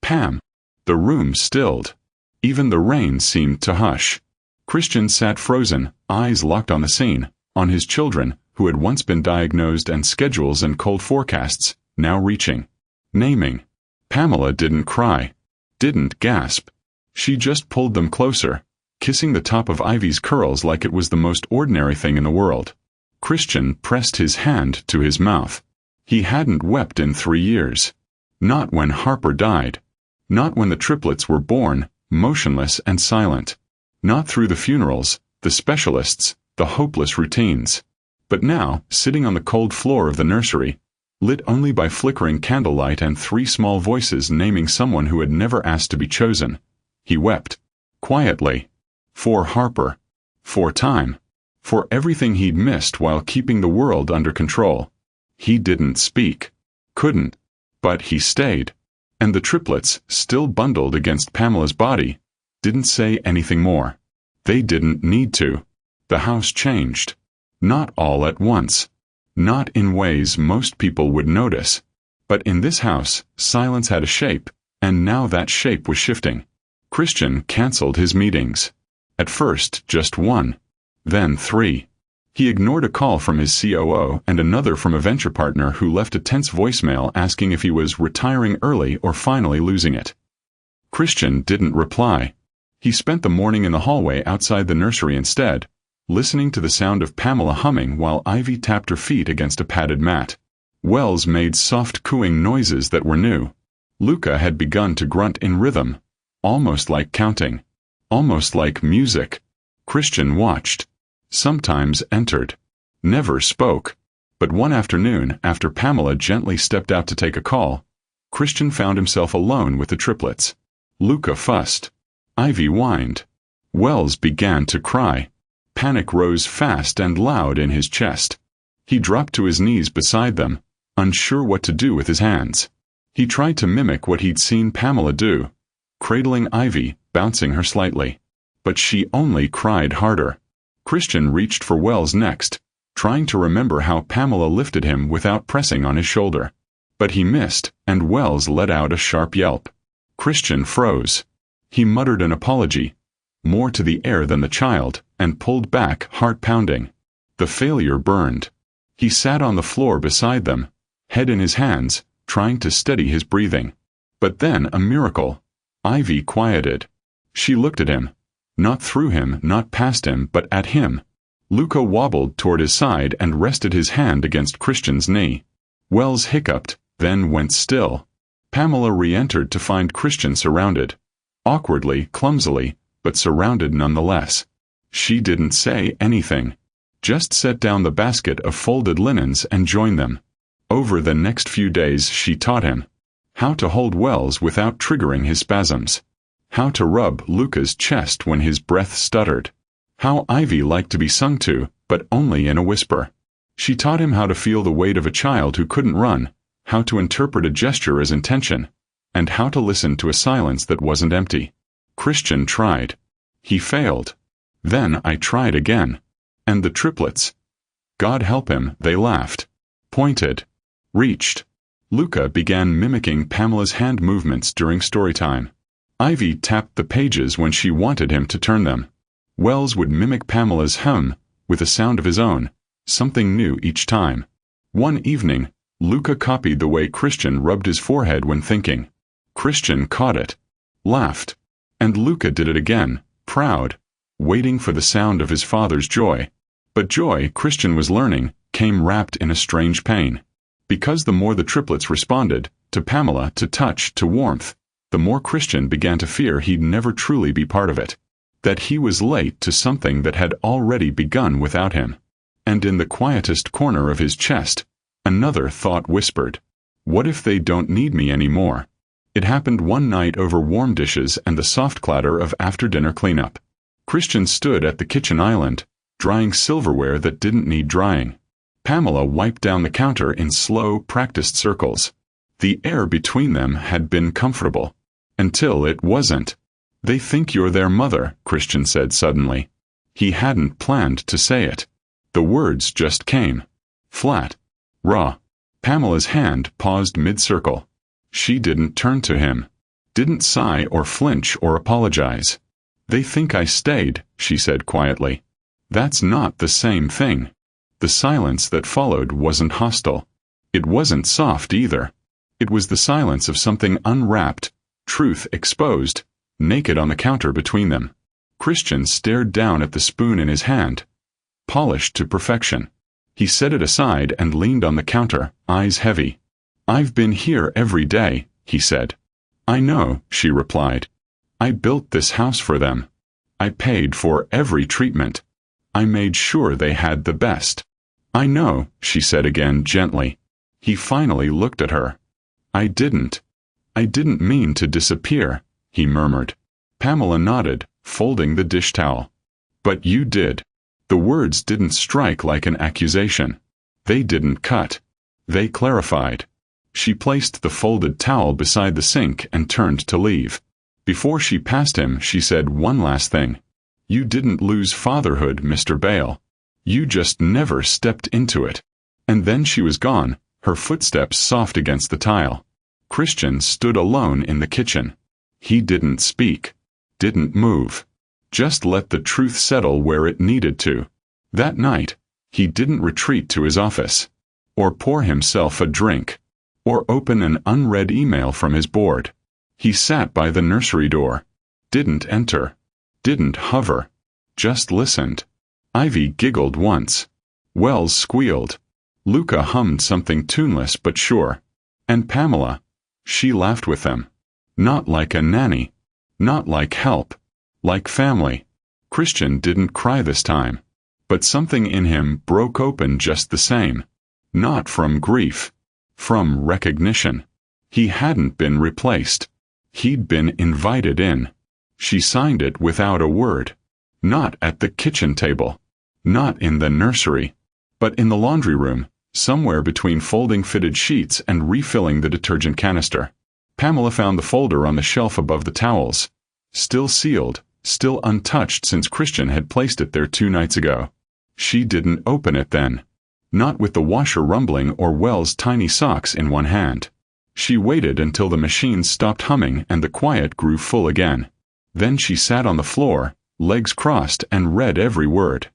"Pam." The room stilled. Even the rain seemed to hush. Christian sat frozen, eyes locked on the scene, on his children, who had once been diagnosed, and schedules and cold forecasts, now reaching. Naming. Pamela didn't cry. Didn't gasp. She just pulled them closer, kissing the top of Ivy's curls like it was the most ordinary thing in the world. Christian pressed his hand to his mouth. He hadn't wept in 3 years. Not when Harper died. Not when the triplets were born, motionless and silent. Not through the funerals, the specialists, the hopeless routines. But now, sitting on the cold floor of the nursery, lit only by flickering candlelight and 3 small voices naming someone who had never asked to be chosen, he wept. Quietly. For Harper. For time. For everything he'd missed while keeping the world under control. He didn't speak. Couldn't. But he stayed. And the triplets, still bundled against Pamela's body, didn't say anything more. They didn't need to. The house changed. Not all at once. Not in ways most people would notice. But in this house, silence had a shape, and now that shape was shifting. Christian canceled his meetings. At first, just 1. Then 3. He ignored a call from his COO and another from a venture partner who left a tense voicemail asking if he was retiring early or finally losing it. Christian didn't reply. He spent the morning in the hallway outside the nursery instead, listening to the sound of Pamela humming while Ivy tapped her feet against a padded mat. Wells made soft cooing noises that were new. Luca had begun to grunt in rhythm, almost like counting, almost like music. Christian watched. Sometimes entered. Never spoke. But one afternoon, after Pamela gently stepped out to take a call, Christian found himself alone with the triplets. Luca fussed. Ivy whined. Wells began to cry. Panic rose fast and loud in his chest. He dropped to his knees beside them, unsure what to do with his hands. He tried to mimic what he'd seen Pamela do, cradling Ivy, bouncing her slightly. But she only cried harder. Christian reached for Wells next, trying to remember how Pamela lifted him without pressing on his shoulder. But he missed, and Wells let out a sharp yelp. Christian froze. He muttered an apology, more to the air than the child, and pulled back, heart pounding. The failure burned. He sat on the floor beside them, head in his hands, trying to steady his breathing. But then a miracle. Ivy quieted. She looked at him. Not through him, not past him, but at him. Luca wobbled toward his side and rested his hand against Christian's knee. Wells hiccuped, then went still. Pamela re-entered to find Christian surrounded. Awkwardly, clumsily, but surrounded nonetheless. She didn't say anything. Just set down the basket of folded linens and joined them. Over the next few days she taught him how to hold Wells without triggering his spasms. How to rub Luca's chest when his breath stuttered. How Ivy liked to be sung to, but only in a whisper. She taught him how to feel the weight of a child who couldn't run, how to interpret a gesture as intention, and how to listen to a silence that wasn't empty. Christian tried. He failed. Then I tried again. And the triplets. God help him, they laughed. Pointed. Reached. Luca began mimicking Pamela's hand movements during story time. Ivy tapped the pages when she wanted him to turn them. Wells would mimic Pamela's hum, with a sound of his own, something new each time. One evening, Luca copied the way Christian rubbed his forehead when thinking. Christian caught it. Laughed. And Luca did it again, proud, waiting for the sound of his father's joy. But joy, Christian was learning, came wrapped in a strange pain. Because the more the triplets responded, to Pamela, to touch, to warmth, the more Christian began to fear he'd never truly be part of it. That he was late to something that had already begun without him. And in the quietest corner of his chest, another thought whispered, "What if they don't need me anymore?" It happened one night over warm dishes and the soft clatter of after-dinner cleanup. Christian stood at the kitchen island, drying silverware that didn't need drying. Pamela wiped down the counter in slow, practiced circles. The air between them had been comfortable. Until it wasn't. "They think you're their mother," Christian said suddenly. He hadn't planned to say it. The words just came. Flat. Raw. Pamela's hand paused mid-circle. She didn't turn to him. Didn't sigh or flinch or apologize. "They think I stayed," she said quietly. "That's not the same thing." The silence that followed wasn't hostile. It wasn't soft either. It was the silence of something unwrapped, truth exposed, naked on the counter between them. Christian stared down at the spoon in his hand. Polished to perfection. He set it aside and leaned on the counter, eyes heavy. "I've been here every day," he said. "I know," she replied. "I built this house for them. I paid for every treatment. I made sure they had the best." "I know," she said again gently. He finally looked at her. I didn't mean to disappear," he murmured. Pamela nodded, folding the dish towel. "But you did." The words didn't strike like an accusation. They didn't cut. They clarified. She placed the folded towel beside the sink and turned to leave. Before she passed him, she said one last thing. "You didn't lose fatherhood, Mr. Bale. You just never stepped into it." And then she was gone, her footsteps soft against the tile. Christian stood alone in the kitchen. He didn't speak. Didn't move. Just let the truth settle where it needed to. That night, he didn't retreat to his office. Or pour himself a drink. Or open an unread email from his board. He sat by the nursery door. Didn't enter. Didn't hover. Just listened. Ivy giggled once. Wells squealed. Luca hummed something tuneless but sure. And Pamela. She laughed with them. Not like a nanny. Not like help. Like family. Christian didn't cry this time. But something in him broke open just the same. Not from grief. From recognition. He hadn't been replaced. He'd been invited in. She signed it without a word. Not at the kitchen table. Not in the nursery. But in the laundry room, somewhere between folding fitted sheets and refilling the detergent canister. Pamela found the folder on the shelf above the towels. Still sealed, still untouched since Christian had placed it there 2 nights ago. She didn't open it then. Not with the washer rumbling or Wells' tiny socks in one hand. She waited until the machine stopped humming and the quiet grew full again. Then she sat on the floor, legs crossed, and read every word.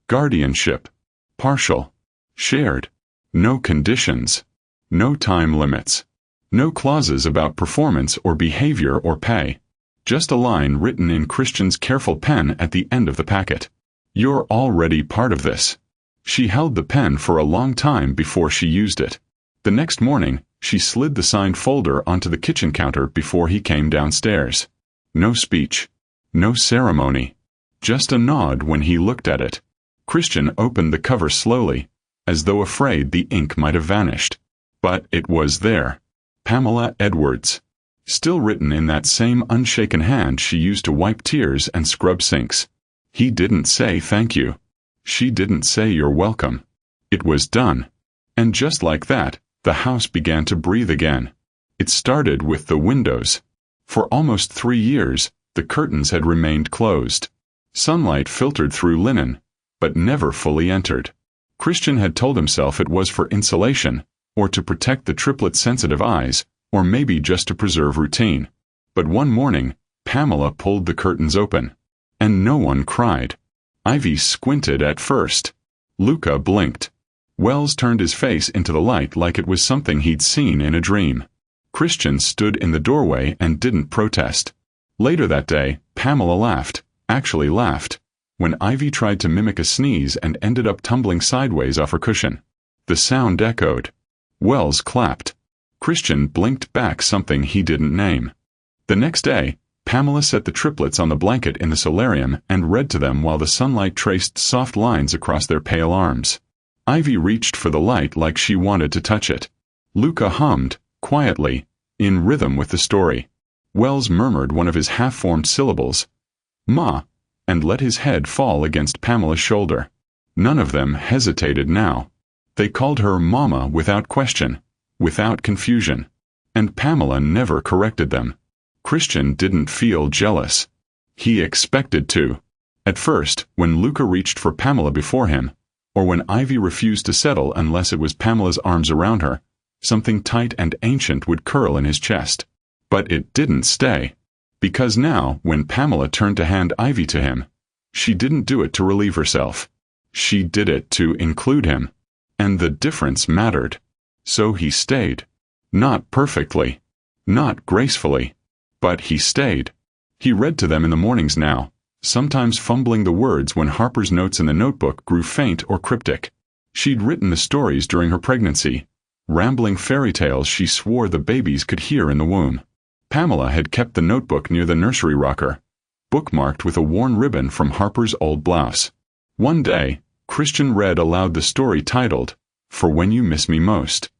Guardianship. Partial. Shared. No conditions. No time limits. No clauses about performance or behavior or pay. Just a line written in Christian's careful pen at the end of the packet. "You're already part of this." She held the pen for a long time before she used it. The next morning, she slid the signed folder onto the kitchen counter before he came downstairs. No speech. No ceremony. Just a nod when he looked at it. Christian opened the cover slowly, as though afraid the ink might have vanished. But it was there. Pamela Edwards. Still written in that same unshaken hand she used to wipe tears and scrub sinks. He didn't say thank you. She didn't say you're welcome. It was done. And just like that, the house began to breathe again. It started with the windows. For almost 3 years, the curtains had remained closed. Sunlight filtered through linen, but never fully entered. Christian had told himself it was for insulation, or to protect the triplets' sensitive eyes, or maybe just to preserve routine. But one morning, Pamela pulled the curtains open. And no one cried. Ivy squinted at first. Luca blinked. Wells turned his face into the light like it was something he'd seen in a dream. Christian stood in the doorway and didn't protest. Later that day, Pamela laughed, actually laughed, when Ivy tried to mimic a sneeze and ended up tumbling sideways off her cushion. The sound echoed. Wells clapped. Christian blinked back something he didn't name. The next day, Pamela set the triplets on the blanket in the solarium and read to them while the sunlight traced soft lines across their pale arms. Ivy reached for the light like she wanted to touch it. Luca hummed, quietly, in rhythm with the story. Wells murmured one of his half-formed syllables, "Ma," and let his head fall against Pamela's shoulder. None of them hesitated now. They called her Mama without question, without confusion, and Pamela never corrected them. Christian didn't feel jealous. He expected to. At first, when Luca reached for Pamela before him, or when Ivy refused to settle unless it was Pamela's arms around her, something tight and ancient would curl in his chest. But it didn't stay. Because now, when Pamela turned to hand Ivy to him, she didn't do it to relieve herself. She did it to include him. And the difference mattered. So he stayed. Not perfectly. Not gracefully. But he stayed. He read to them in the mornings now, sometimes fumbling the words when Harper's notes in the notebook grew faint or cryptic. She'd written the stories during her pregnancy, rambling fairy tales she swore the babies could hear in the womb. Pamela had kept the notebook near the nursery rocker, bookmarked with a worn ribbon from Harper's old blouse. One day, Christian read aloud the story titled, "For When You Miss Me Most."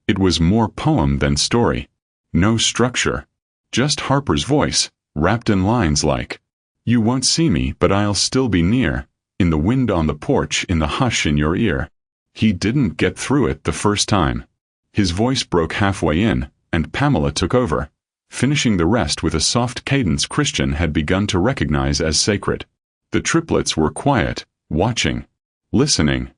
It was more poem than story. No structure. Just Harper's voice, wrapped in lines like, "You won't see me, but I'll still be near, in the wind on the porch, in the hush in your ear." He didn't get through it the first time. His voice broke halfway in, and Pamela took over, finishing the rest with a soft cadence Christian had begun to recognize as sacred. The triplets were quiet, watching, listening.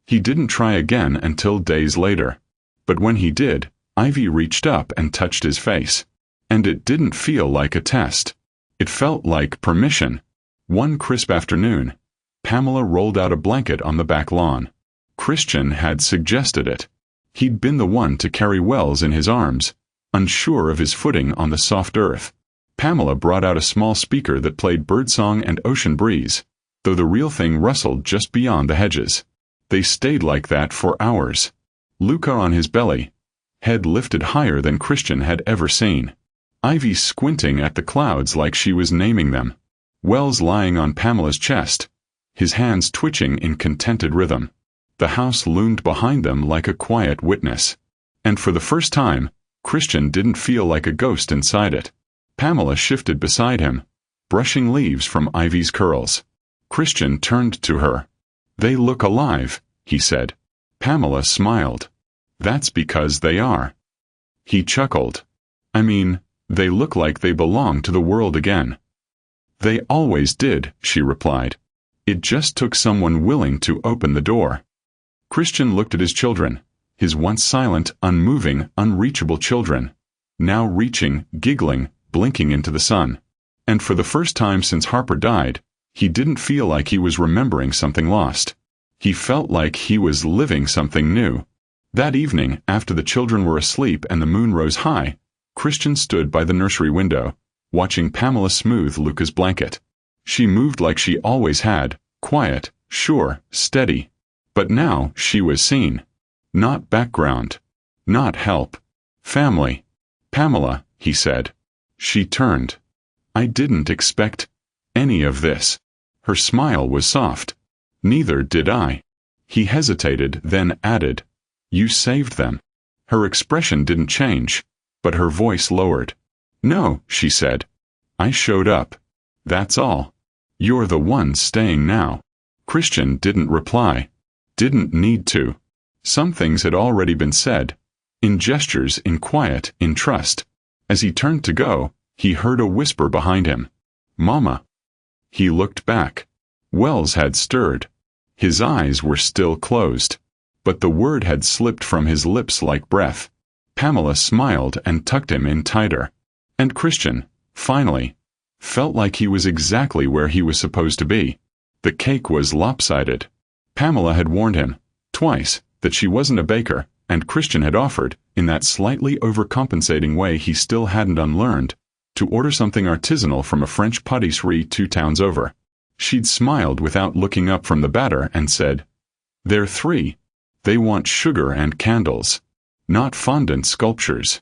He didn't try again until days later. But when he did, Ivy reached up and touched his face. And it didn't feel like a test. It felt like permission. One crisp afternoon, Pamela rolled out a blanket on the back lawn. Christian had suggested it. He'd been the one to carry Wells in his arms, unsure of his footing on the soft earth. Pamela brought out a small speaker that played birdsong and ocean breeze, though the real thing rustled just beyond the hedges. They stayed like that for hours. Luca on his belly, head lifted higher than Christian had ever seen. Ivy squinting at the clouds like she was naming them. Wells lying on Pamela's chest, his hands twitching in contented rhythm. The house loomed behind them like a quiet witness. And for the first time, Christian didn't feel like a ghost inside it. Pamela shifted beside him, brushing leaves from Ivy's curls. Christian turned to her. "They look alive," he said. Pamela smiled. "That's because they are." He chuckled. "I mean, they look like they belong to the world again." "They always did," she replied. "It just took someone willing to open the door." Christian looked at his children, his once silent, unmoving, unreachable children, now reaching, giggling, blinking into the sun. And for the first time since Harper died, he didn't feel like he was remembering something lost. He felt like he was living something new. That evening, after the children were asleep and the moon rose high, Christian stood by the nursery window, watching Pamela smooth Luca's blanket. She moved like she always had, quiet, sure, steady. But now she was seen. Not background. Not help. Family. "Pamela," he said. She turned. "I didn't expect any of this." Her smile was soft. "Neither did I." He hesitated, then added, "You saved them." Her expression didn't change, but her voice lowered. "No," she said. "I showed up. That's all. You're the one staying now." Christian didn't reply. Didn't need to. Some things had already been said. In gestures, in quiet, in trust. As he turned to go, he heard a whisper behind him. "Mama." He looked back. Wells had stirred. His eyes were still closed. But the word had slipped from his lips like breath. Pamela smiled and tucked him in tighter. And Christian, finally, felt like he was exactly where he was supposed to be. The cake was lopsided. Pamela had warned him, twice, that she wasn't a baker, and Christian had offered, in that slightly overcompensating way he still hadn't unlearned, to order something artisanal from a French patisserie 2 towns over. She'd smiled without looking up from the batter and said, "They're 3. They want sugar and candles, not fondant sculptures."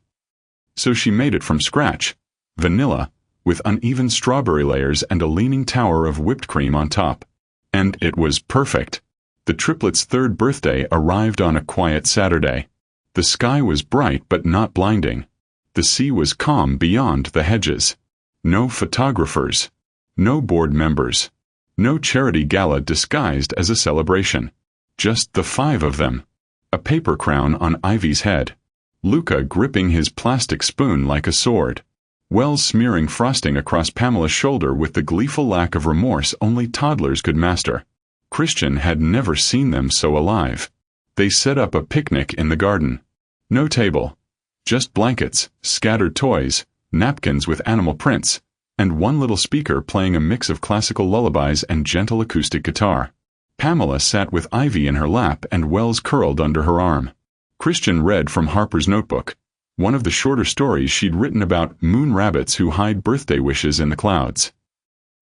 So she made it from scratch, vanilla, with uneven strawberry layers and a leaning tower of whipped cream on top. And it was perfect. The triplets' 3rd birthday arrived on a quiet Saturday. The sky was bright but not blinding. The sea was calm beyond the hedges. No photographers. No board members. No charity gala disguised as a celebration. Just the 5 of them. A paper crown on Ivy's head. Luca gripping his plastic spoon like a sword. Wells smearing frosting across Pamela's shoulder with the gleeful lack of remorse only toddlers could master. Christian had never seen them so alive. They set up a picnic in the garden. No table. Just blankets, scattered toys, napkins with animal prints, and one little speaker playing a mix of classical lullabies and gentle acoustic guitar. Pamela sat with Ivy in her lap and Wells curled under her arm. Christian read from Harper's notebook, one of the shorter stories she'd written about moon rabbits who hide birthday wishes in the clouds.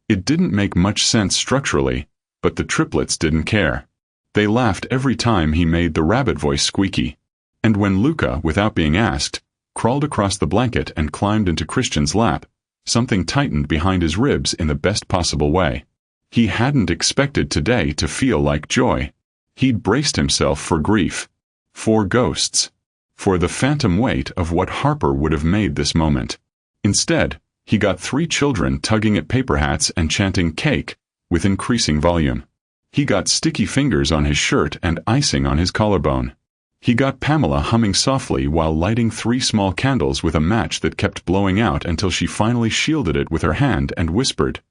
It didn't make much sense structurally, but the triplets didn't care. They laughed every time he made the rabbit voice squeaky. And when Luca, without being asked, crawled across the blanket and climbed into Christian's lap, something tightened behind his ribs in the best possible way. He hadn't expected today to feel like joy. He'd braced himself for grief. For ghosts. For the phantom weight of what Harper would have made this moment. Instead, he got 3 children tugging at paper hats and chanting "cake" with increasing volume. He got sticky fingers on his shirt and icing on his collarbone. He got Pamela humming softly while lighting 3 small candles with a match that kept blowing out until she finally shielded it with her hand and whispered,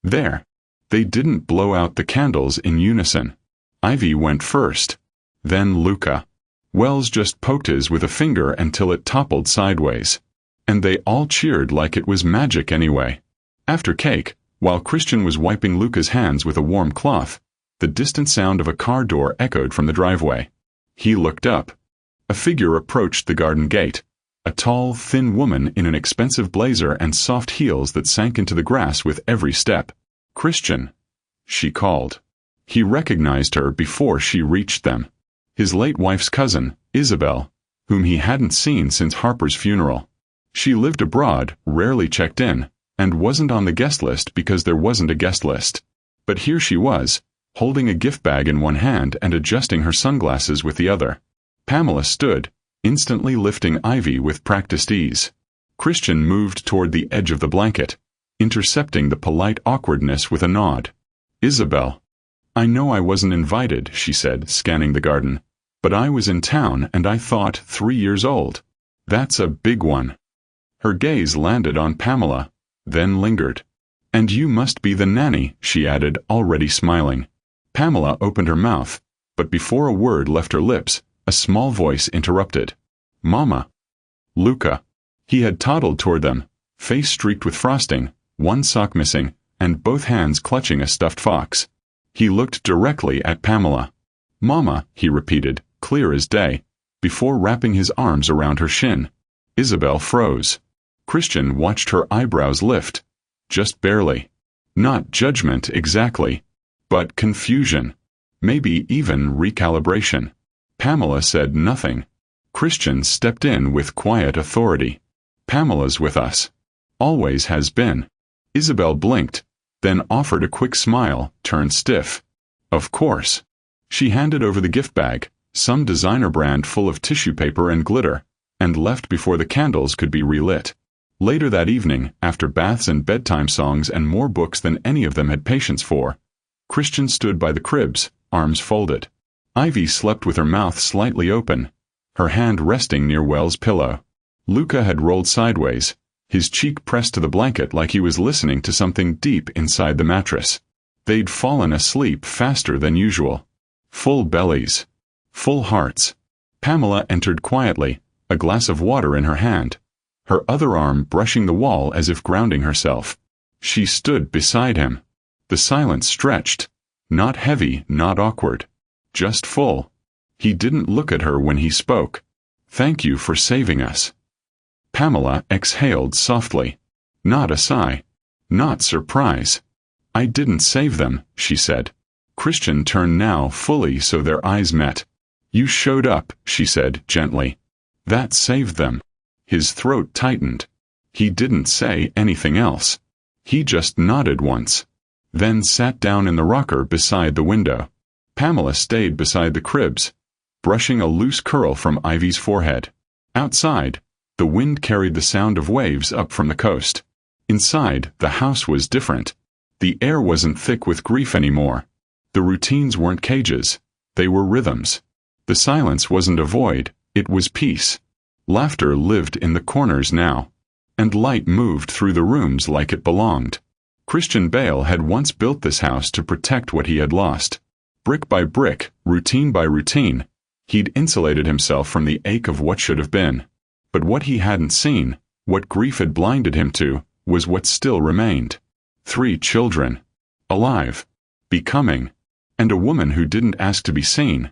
"There." They didn't blow out the candles in unison. Ivy went first. Then Luca. Wells just poked his with a finger until it toppled sideways. And they all cheered like it was magic anyway. After cake, while Christian was wiping Luca's hands with a warm cloth, the distant sound of a car door echoed from the driveway. He looked up. A figure approached the garden gate. A tall, thin woman in an expensive blazer and soft heels that sank into the grass with every step. "Christian," she called. He recognized her before she reached them. His late wife's cousin, Isabel, whom he hadn't seen since Harper's funeral. She lived abroad, rarely checked in, and wasn't on the guest list because there wasn't a guest list. But here she was, holding a gift bag in one hand and adjusting her sunglasses with the other. Pamela stood, instantly lifting Ivy with practiced ease. Christian moved toward the edge of the blanket, intercepting the polite awkwardness with a nod. "Isabel. I know I wasn't invited," she said, scanning the garden. "But I was in town and I thought 3 years old. That's a big one." Her gaze landed on Pamela, then lingered. "And you must be the nanny," she added, already smiling. Pamela opened her mouth, but before a word left her lips, a small voice interrupted. "Mama." Luca. He had toddled toward them, face streaked with frosting, one sock missing, and both hands clutching a stuffed fox. He looked directly at Pamela. "Mama," he repeated, clear as day, before wrapping his arms around her shin. Isabel froze. Christian watched her eyebrows lift. Just barely. Not judgment exactly, but confusion. Maybe even recalibration. Pamela said nothing. Christian stepped in with quiet authority. "Pamela's with us. Always has been." Isabel blinked, then offered a quick smile, turned stiff. "Of course." She handed over the gift bag, some designer brand full of tissue paper and glitter, and left before the candles could be relit. Later that evening, after baths and bedtime songs and more books than any of them had patience for, Christian stood by the cribs, arms folded. Ivy slept with her mouth slightly open, her hand resting near Wells' pillow. Luca had rolled sideways, his cheek pressed to the blanket like he was listening to something deep inside the mattress. They'd fallen asleep faster than usual. Full bellies. Full hearts. Pamela entered quietly, a glass of water in her hand, her other arm brushing the wall as if grounding herself. She stood beside him. The silence stretched. Not heavy, not awkward. Just full. He didn't look at her when he spoke. "Thank you for saving us." Pamela exhaled softly. Not a sigh. Not surprise. I didn't save them, she said. Christian turned now fully so their eyes met. You showed up, she said gently. That saved them. His throat tightened. He didn't say anything else. He just nodded once. Then sat down in the rocker beside the window. Pamela stayed beside the cribs, brushing a loose curl from Ivy's forehead. Outside, the wind carried the sound of waves up from the coast. Inside, the house was different. The air wasn't thick with grief anymore. The routines weren't cages. They were rhythms. The silence wasn't a void, it was peace. Laughter lived in the corners now. And light moved through the rooms like it belonged. Christian Bale had once built this house to protect what he had lost. Brick by brick, routine by routine, he'd insulated himself from the ache of what should have been. But what he hadn't seen, what grief had blinded him to, was what still remained. 3 children. Alive. Becoming. And a woman who didn't ask to be seen,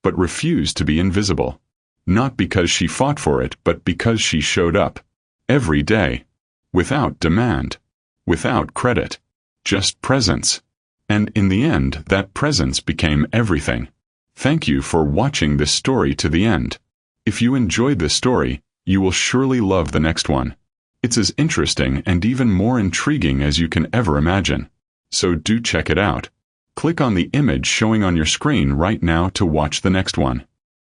but refused to be invisible. Not because she fought for it, but because she showed up. Every day. Without demand. Without credit. Just presence. And in the end, that presence became everything. Thank you for watching this story to the end. If you enjoyed this story, you will surely love the next one. It's as interesting and even more intriguing as you can ever imagine. So do check it out. Click on the image showing on your screen right now to watch the next one.